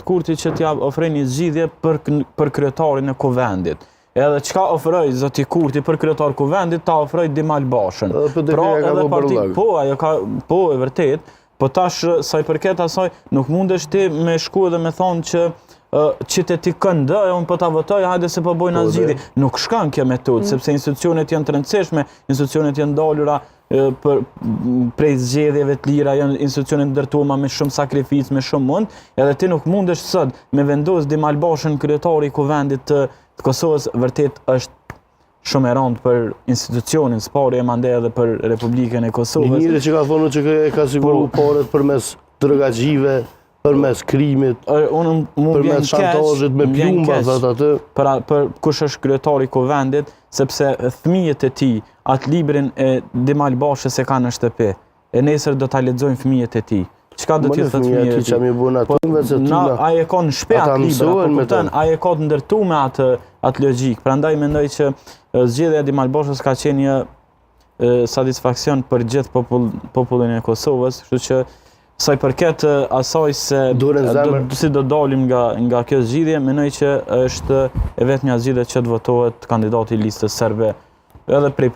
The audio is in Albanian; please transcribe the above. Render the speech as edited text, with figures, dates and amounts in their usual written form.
Kurti që t'ja ofroj një zgjidhje për kryetarin e kuvendit. Edhe çka ofroj zoti Kurti për kryetar kuvendit, ta ofroj Dimal Bashën. Pra edhe parti, po e vërtet, po tash sa i përket asaj, nuk mundesh ti me shku edhe me thonë që qyteti këndë, unë po ta votoj, hajde se po bojnë zgjidhje. Nuk shkan kjo metodë, sepse institucionet janë të rëndësishme, institucionet janë dalura prej zgjedhjeve të lira, janë institucionet ndërtuara me shumë sakrificë, me shumë mund, edhe ti nuk mundesh sot me vendos Dimal Bashën kryetari i kuvendit të Kosovës, vërtet është shumë e rëndë për institucionin, s'pari e mandej edhe për Republikën e Kosovës. Njëri që ka thonë që ka siguru paret përmes drogagjive, përmes krimit, përmes shantazhit me plumba, thot atë. Për kush është kryetari i kuvendit, sepse fëmijët e tij atë librin e Dimal Bashës e kanë në shtëpi. E nesër do ta lexojnë fëmijët e tij. Çka do t'i thotë fëmijët e tij? Ai e ka në shtëpi atë libër, ai e ka të ndërtuar me atë logjik. Prandaj mendoj që zgjedhja e Dimal Bashës ka qenë një satisfaksion për gjithë popullin e Kosovës, kështu që sa i përket asaj se si do dalim nga kjo zgjidhje, mendoj që është e vetmja zgjidhje që të votohet kandidati i listës serbe edhe prej